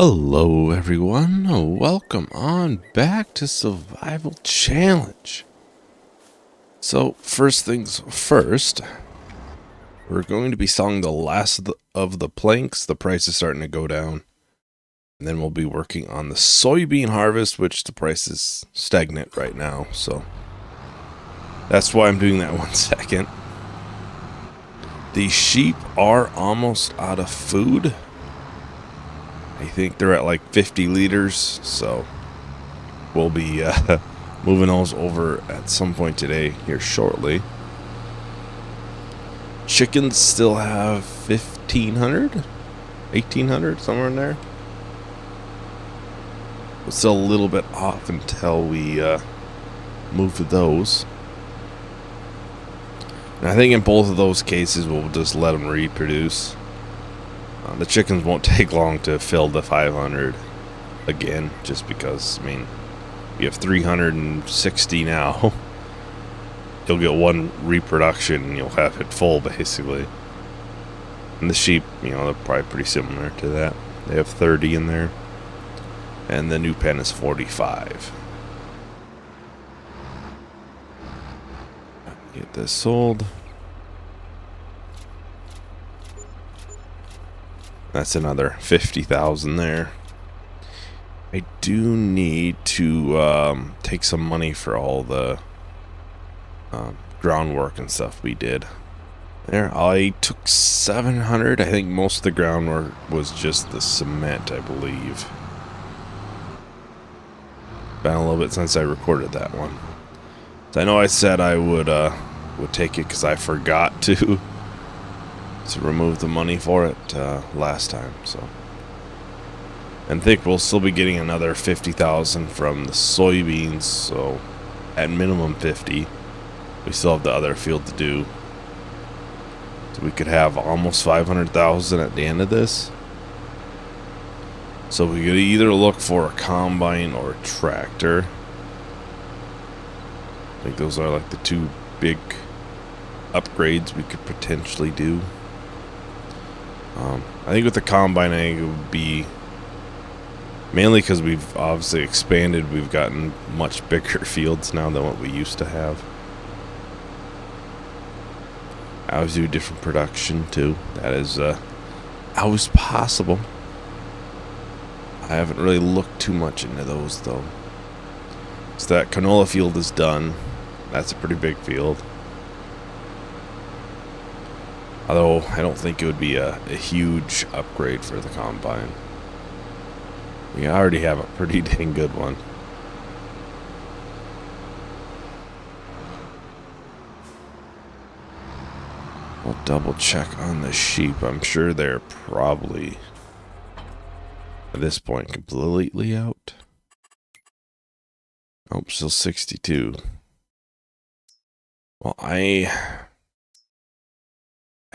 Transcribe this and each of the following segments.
Hello everyone, welcome on back to Survival Challenge. So first things first, we're going to be selling the last of the planks. The price is starting to go down. And then we'll be working on the soybean harvest, which the price is stagnant right now. So that's why I'm doing that 1 second. The sheep are almost out of food. I think they're at like 50 liters, so we'll be moving those over at some point today here shortly. Chickens still have 1,500, 1,800, somewhere in there. We're still a little bit off until we move to those. And I think in both of those cases, we'll just let them reproduce. The chickens won't take long to fill the 500 again, just because, I mean, you have 360 now. You'll get one reproduction and you'll have it full, basically. And the sheep, you know, they're probably pretty similar to that. They have 30 in there. And the new pen is 45. Get this sold. That's another 50,000 there. I do need to take some money for all the groundwork and stuff we did. There, I took 700. I think most of the groundwork was just the cement, I believe. Been a little bit since I recorded that one. So I know I said I would take it because I forgot to remove the money for it last time. So, and I think we'll still be getting another 50,000 from the soybeans. So, at minimum 50. We still have the other field to do. So we could have almost 500,000 at the end of this. So we could either look for a combine or a tractor. I think those are like the two big upgrades we could potentially do. I think with the combine, I think it would be mainly because we've obviously expanded. We've gotten much bigger fields now than what we used to have. I always do different production too. That is always possible. I haven't really looked too much into those though. So that canola field is done. That's a pretty big field. Although I don't think it would be a huge upgrade for the combine. We already have a pretty dang good one. We'll double check on the sheep. I'm sure they're probably at this point completely out. Oh, still 62. Well, I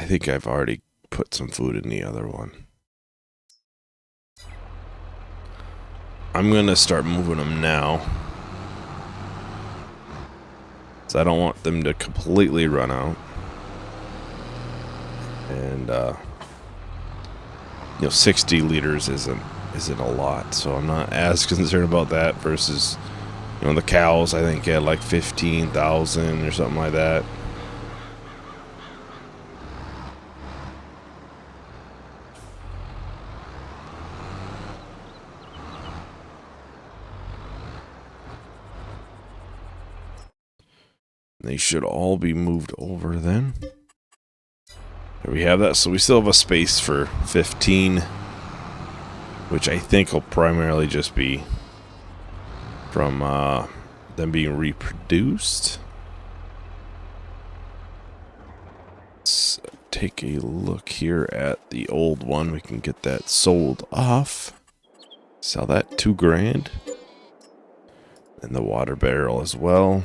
think I've already put some food in the other one. I'm going to start moving them now. So I don't want them to completely run out. And, 60 liters isn't a lot. So I'm not as concerned about that versus, the cows, I think, had like 15,000 or something like that. They should all be moved over then. There we have that. So we still have a space for 15, which I think will primarily just be from them being reproduced. Let's take a look here at the old one. We can get that sold off. Sell that $2,000. And the water barrel as well.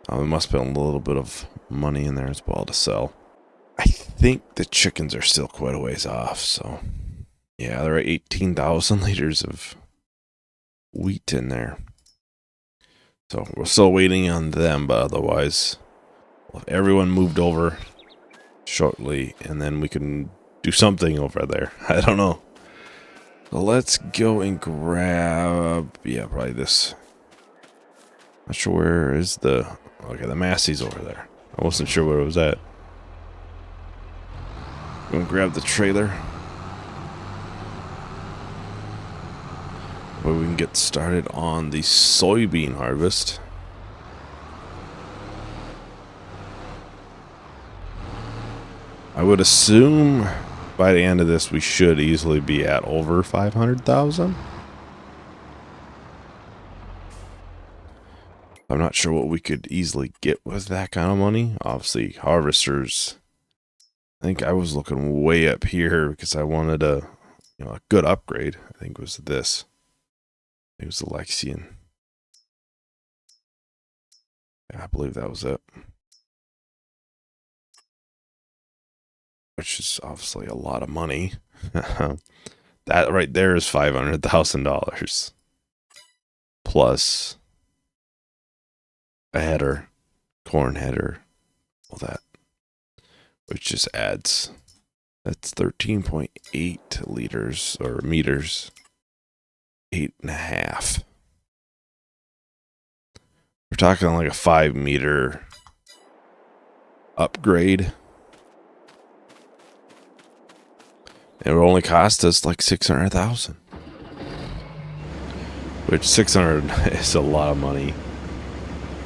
There must have been a little bit of money in there as well to sell. I think the chickens are still quite a ways off, so yeah, there are 18,000 liters of wheat in there. So we're still waiting on them, but otherwise, we'll have everyone moved over shortly, and then we can do something over there. I don't know. So let's go and grab, yeah, probably this. Not sure where is the, okay, the Massey's over there. I wasn't sure where it was at. Go and grab the trailer. Where we can get started on the soybean harvest. I would assume by the end of this we should easily be at over 500,000. I'm not sure what we could easily get with that kind of money. Obviously, harvesters. I think I was looking way up here because I wanted a good upgrade. I think it was this. It was the Cyion. Yeah, I believe that was it. Which is obviously a lot of money. That right there is $500,000 plus a header, corn header, all that, which just adds. That's 13.8 liters or meters, 8.5. We're talking like a 5-meter upgrade. It would only cost us like 600,000. Which 600 is a lot of money.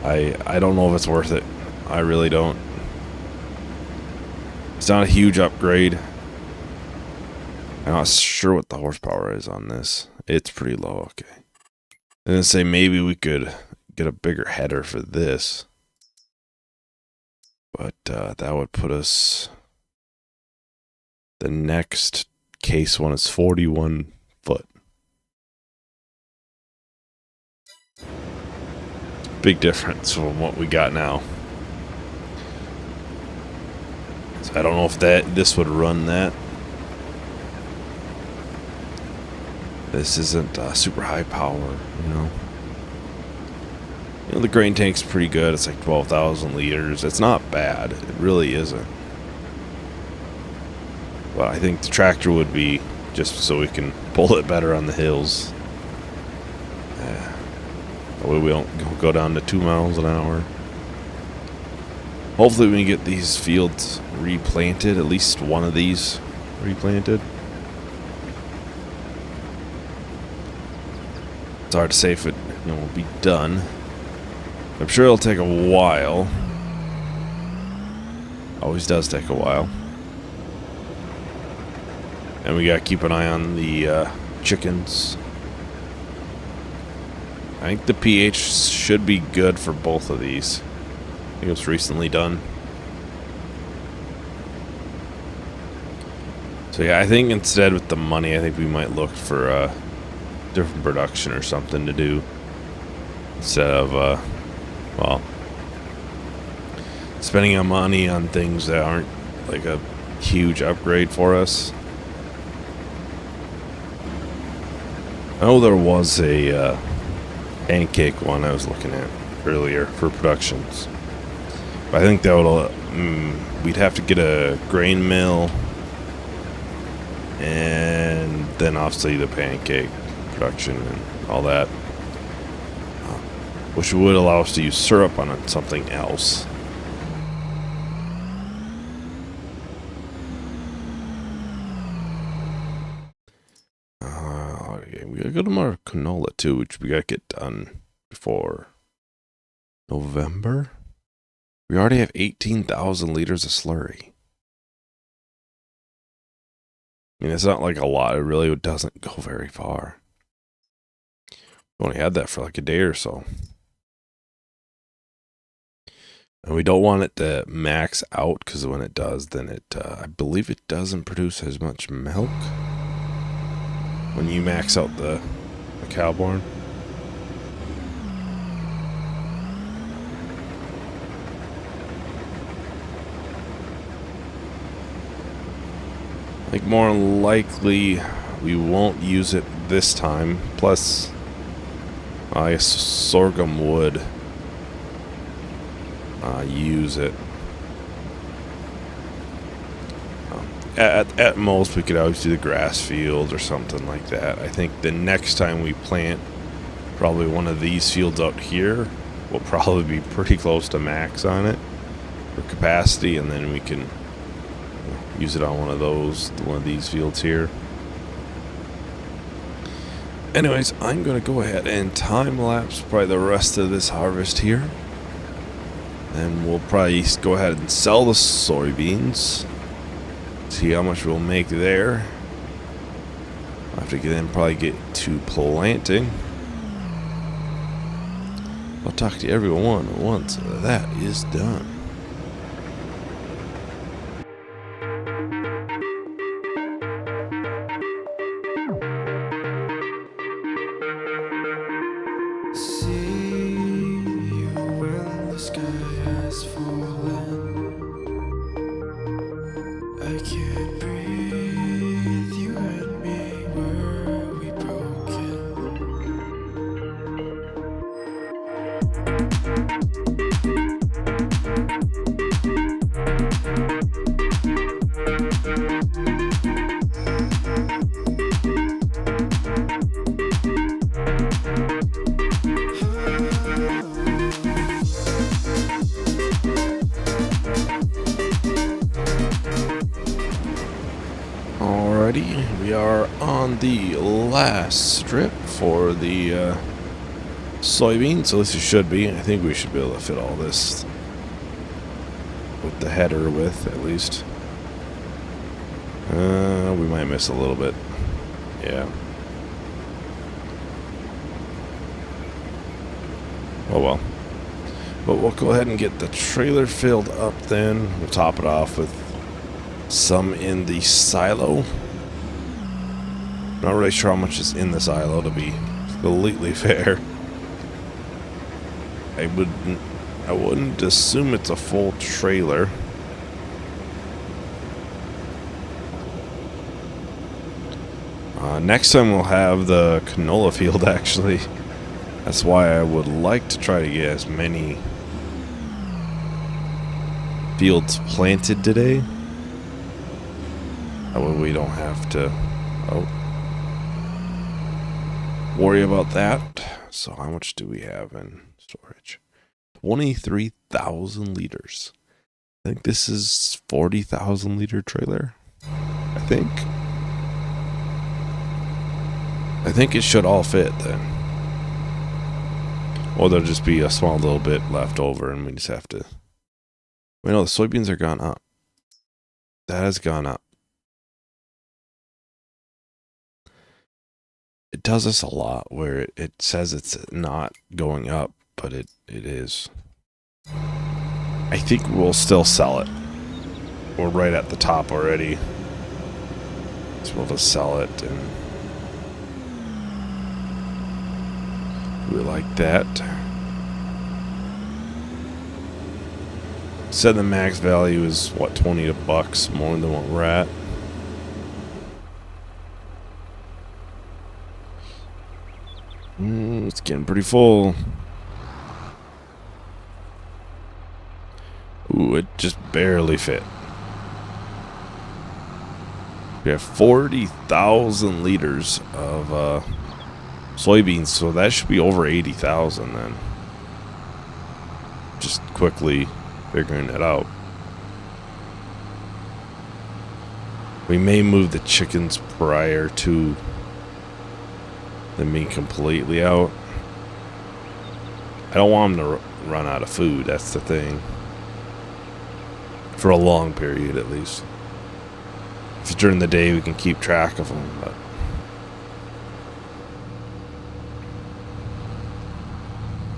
I don't know if it's worth it. I really don't. It's not a huge upgrade. I'm not sure what the horsepower is on this. It's pretty low, okay. And then say maybe we could get a bigger header for this. But that would put us... The next case one is 41 foot. Big difference from what we got now. So I don't know if this would run that. This isn't super high power, you know. The grain tank's pretty good. It's like 12,000 liters. It's not bad. It really isn't. But I think the tractor would be just so we can pull it better on the hills. That way we don't go down to 2 miles an hour. Hopefully we can get these fields replanted, at least one of these replanted. It's hard to say if it will be done. I'm sure it'll take a while. Always does take a while. And we gotta keep an eye on the chickens. I think the pH should be good for both of these. I think it was recently done. So yeah, I think instead with the money, I think we might look for a different production or something to do. Instead of, well, spending our money on things that aren't like a huge upgrade for us. I know there was a pancake one I was looking at earlier for productions. But I think that would, we'd have to get a grain mill and then obviously the pancake production and all that. Which would allow us to use syrup on something else. We gotta go to more canola too, which we gotta get done before November. We already have 18,000 liters of slurry. I mean, it's not like a lot. It really doesn't go very far. We only had that for like a day or so. And we don't want it to max out, because when it does, then it, I believe it doesn't produce as much milk when you max out the cow barn. Like, more likely we won't use it this time. Plus, I guess sorghum would use it. At most, we could always do the grass field or something like that. I think the next time we plant probably one of these fields out here will probably be pretty close to max on it for capacity, and then we can use it on one of these fields here. Anyways, I'm going to go ahead and time-lapse probably the rest of this harvest here. And we'll probably go ahead and sell the soybeans. See how much we'll make there. I'll have to then probably get to planting. I'll talk to everyone once that is done. We are on the last strip for the soybeans, so this should be. I think we should be able to fit all this with the header width at least. We might miss a little bit. Yeah. Oh well. But we'll go ahead and get the trailer filled up then. We'll top it off with some in the silo. Not really sure how much is in the silo, to be completely fair. I wouldn't assume it's a full trailer. Next time we'll have the canola field, actually. That's why I would like to try to get as many fields planted today. That way we don't have to worry about that. So how much do we have in storage? 23,000 liters. I think this is 40,000 liter trailer. I think it should all fit then. Or there'll just be a small little bit left over and we just have to... Wait, no, the soybeans are gone up. That has gone up. It does this a lot where it says it's not going up, but it is. I think we'll still sell it. We're right at the top already. So we'll just sell it and do it like that. Said the max value is what, $20 more than what we're at. It's getting pretty full. Ooh, it just barely fit. We have 40,000 liters of soybeans, so that should be over 80,000 then. Just quickly figuring it out. We may move the chickens prior to them being completely out. I don't want them to run out of food, that's the thing. For a long period, at least. If it's during the day, we can keep track of them, but...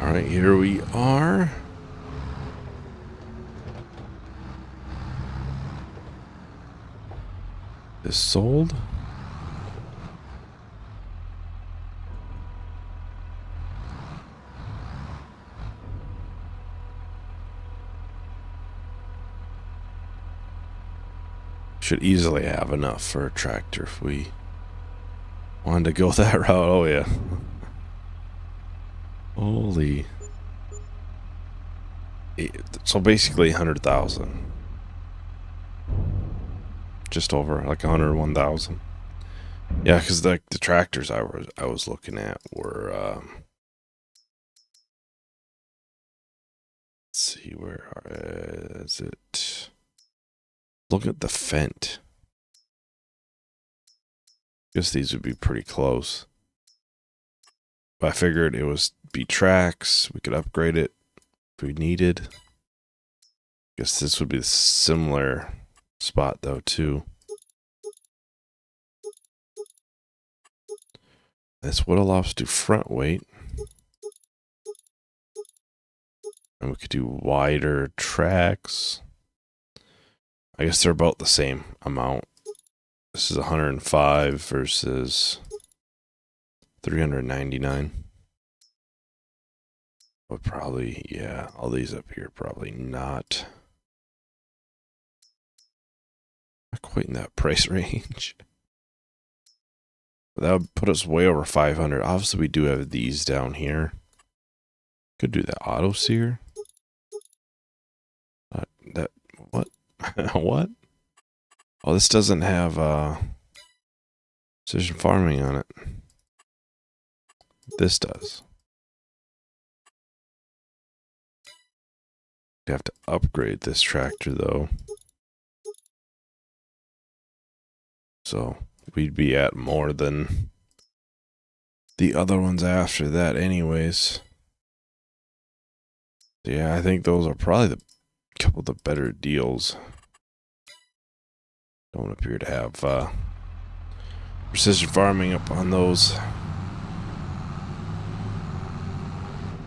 Alright, here we are. This sold. Should easily have enough for a tractor if we wanted to go that route. Oh yeah. Holy. So basically 100,000. just over like 101,000. Yeah, because the tractors I was looking at were let's see, where is it? Look at the Fendt. Guess these would be pretty close. But I figured it was be tracks. We could upgrade it if we needed. Guess this would be a similar spot though too. This would allow us to do front weight. And we could do wider tracks. I guess they're about the same amount. This is 105 versus 399. But probably, yeah, all these up here probably not quite in that price range. But that would put us way over 500. Obviously, we do have these down here. Could do the auto sear. What? What? Oh, this doesn't have precision farming on it. This does. You have to upgrade this tractor though. So we'd be at more than the other ones after that anyways. Yeah, I think those are probably the couple of the better deals. Don't appear to have precision farming up on those.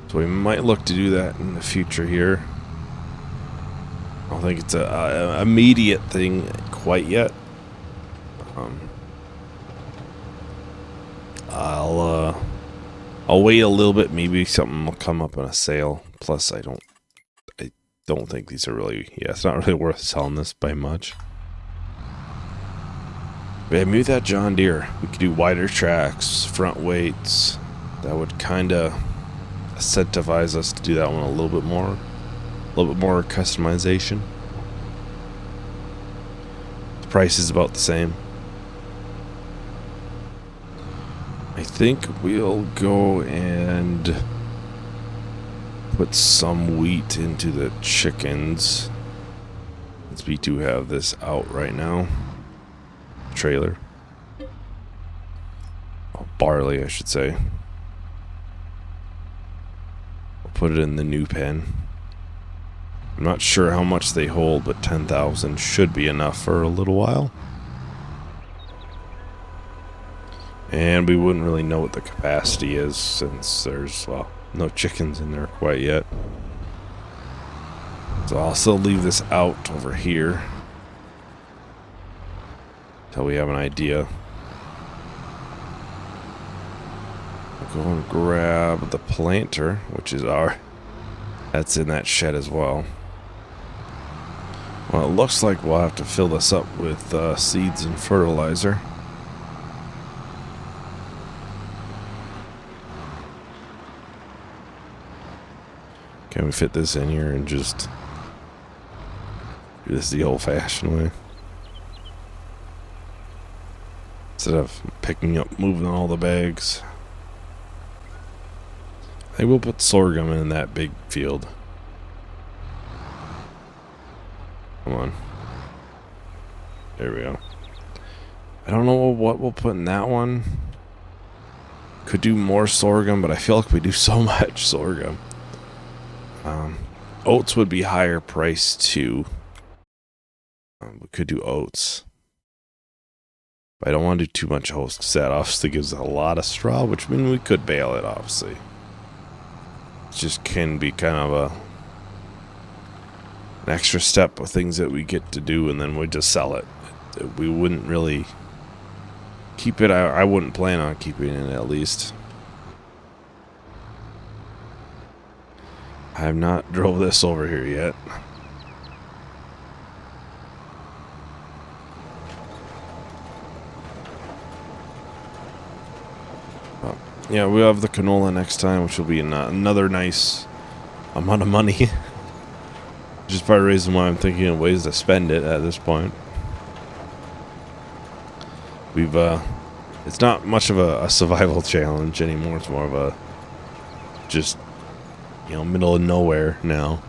So we might look to do that in the future here. I don't think it's a immediate thing quite yet. I'll wait a little bit. Maybe something will come up in a sale. Plus, I don't think these are really. Yeah, it's not really worth selling this by much. But yeah, maybe that John Deere. We could do wider tracks, front weights. That would kind of incentivize us to do that one a little bit more. A little bit more customization. The price is about the same. I think we'll go and put some wheat into the chickens. Since we do have this out right now. Trailer. Oh, barley, I should say. We'll put it in the new pen. I'm not sure how much they hold, but 10,000 should be enough for a little while. And we wouldn't really know what the capacity is since there's, well, no chickens in there quite yet. So I'll still leave this out over here until we have an idea. I'll go and grab the planter, which is that's in that shed as well. Well, it looks like we'll have to fill this up with seeds and fertilizer. Can we fit this in here and just do this the old-fashioned way? Instead of moving all the bags. I think we'll put sorghum in that big field. Come on. There we go. I don't know what we'll put in that one. Could do more sorghum, but I feel like we do so much sorghum. Oats would be higher price too. We could do oats. But I don't want to do too much oats because that obviously gives a lot of straw, which means we could bale it, obviously. It just can be kind of an extra step of things that we get to do, and then we just sell it. We wouldn't really keep it. I wouldn't plan on keeping it at least. I have not drove this over here yet. Well, yeah, we'll have the canola next time, which will be another nice amount of money. Just part of the reason why I'm thinking of ways to spend it at this point. We've it's not much of a survival challenge anymore. It's more of a just, you know, middle of nowhere now.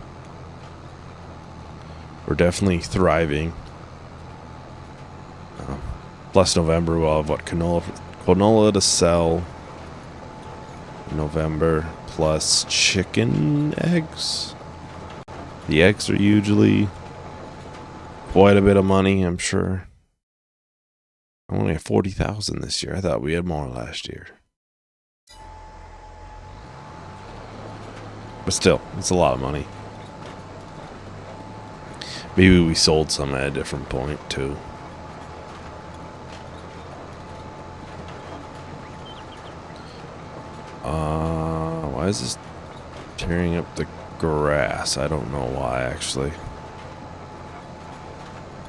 We're definitely thriving. Plus November, we'll have what, canola to sell. November plus chicken eggs. The eggs are usually quite a bit of money, I'm sure. I only have 40,000 this year. I thought we had more last year. But still, it's a lot of money. Maybe we sold some at a different point, too. Why is this tearing up the grass? I don't know why, actually.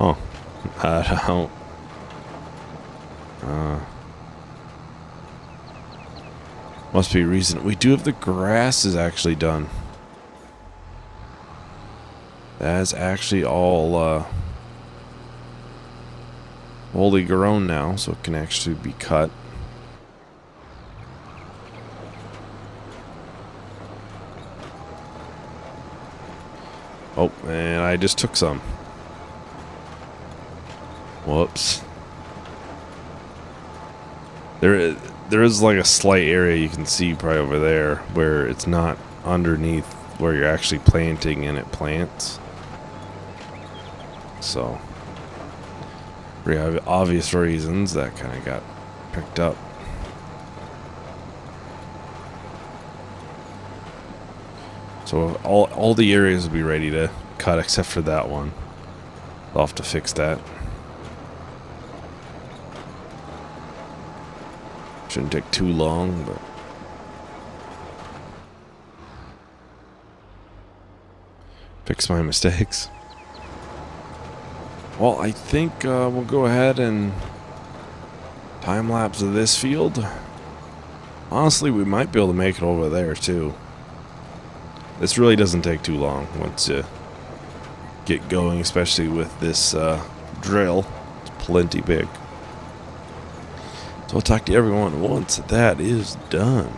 Oh, I don't. Must be a reason. We do have the grass is actually done. That is actually all wholly grown now, so it can actually be cut. Oh, and I just took some. Whoops. There is like a slight area you can see probably over there where it's not underneath where you're actually planting and it plants. So, for obvious reasons, that kind of got picked up. So all the areas will be ready to cut except for that one. I'll have to fix that. Shouldn't take too long, but fix my mistakes. Well, I think we'll go ahead and time-lapse of this field. Honestly, we might be able to make it over there, too. This really doesn't take too long once you get going, especially with this drill. It's plenty big. So I'll talk to everyone once that is done.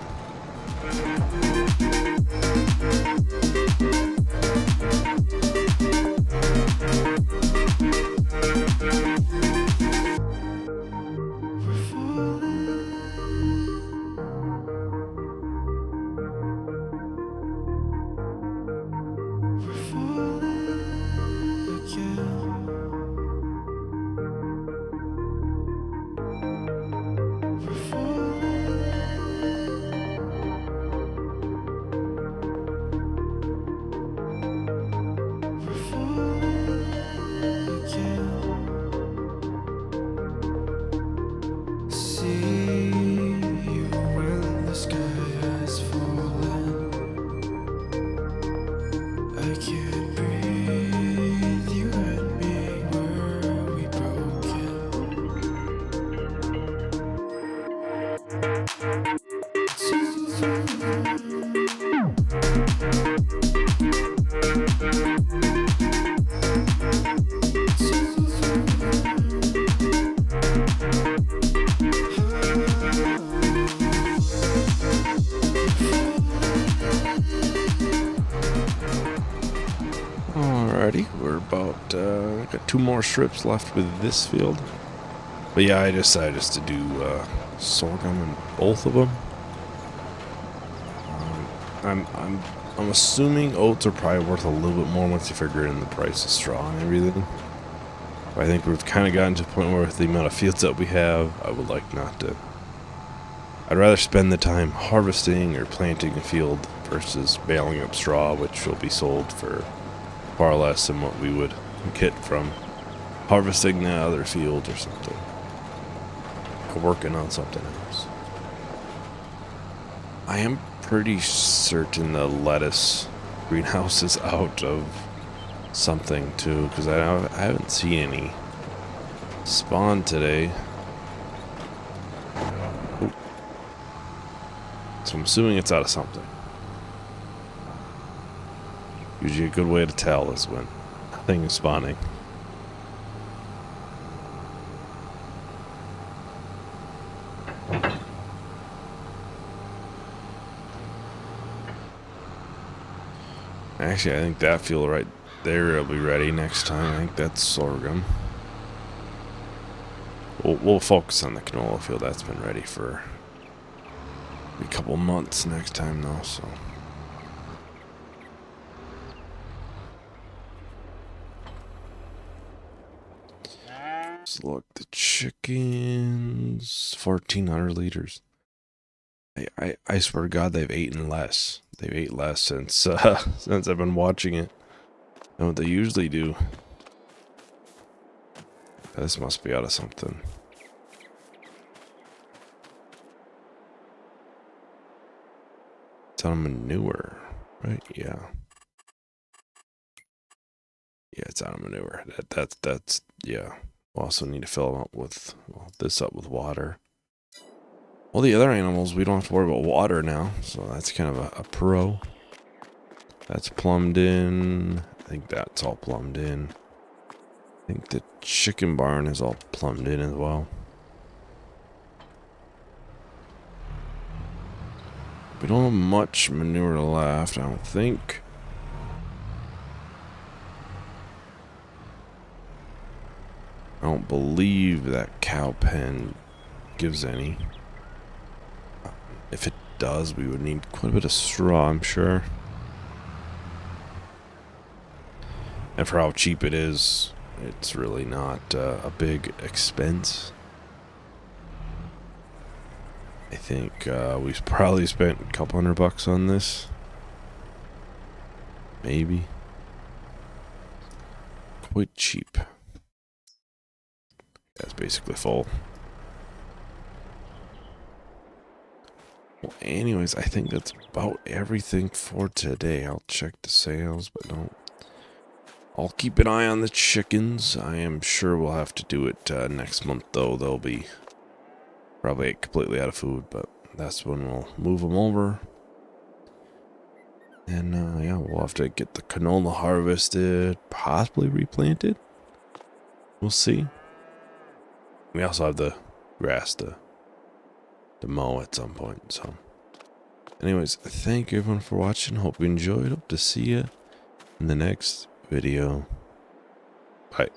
Alrighty, we're about got 2 more strips left with this field. But yeah, I decided just to do sorghum in both of them. I'm assuming oats are probably worth a little bit more once you figure in the price of straw and everything. But I think we've kind of gotten to the point where with the amount of fields that we have, I would like not to. I'd rather spend the time harvesting or planting a field versus baling up straw, which will be sold for far less than what we would get from harvesting the other field or something. Or working on something else. I am pretty certain the lettuce greenhouse is out of something too, because I haven't seen any spawn today. Ooh. So I'm assuming it's out of something. Usually a good way to tell is when nothing is spawning. Actually, I think that field right there will be ready next time. I think that's sorghum. We'll focus on the canola field. That's been ready for a couple months next time, though, so. Let's look. The chickens, 1,400 liters. I swear to God, they've eaten less. They've ate less since since I've been watching it. And what they usually do. This must be out of something. It's out of manure, right? Yeah. Yeah, it's out of manure. That's yeah. We'll also need to fill up with this up with water. All the other animals, we don't have to worry about water now, so that's kind of a pro. That's plumbed in. I think that's all plumbed in. I think the chicken barn is all plumbed in as well. We don't have much manure left, I don't think. I don't believe that cow pen gives any. If it does, we would need quite a bit of straw, I'm sure. And for how cheap it is, it's really not a big expense. I think we've probably spent a couple $100 on this. Maybe. Quite cheap. That's basically full. Well, anyways, I think that's about everything for today. I'll check the sales, but no. I'll keep an eye on the chickens. I am sure we'll have to do it next month, though. They'll be probably completely out of food, but that's when we'll move them over. And yeah, we'll have to get the canola harvested, possibly replanted. We'll see. We also have the grass to mow at some point, so. Anyways, thank you everyone for watching. Hope you enjoyed. Hope to see you in the next video. Bye.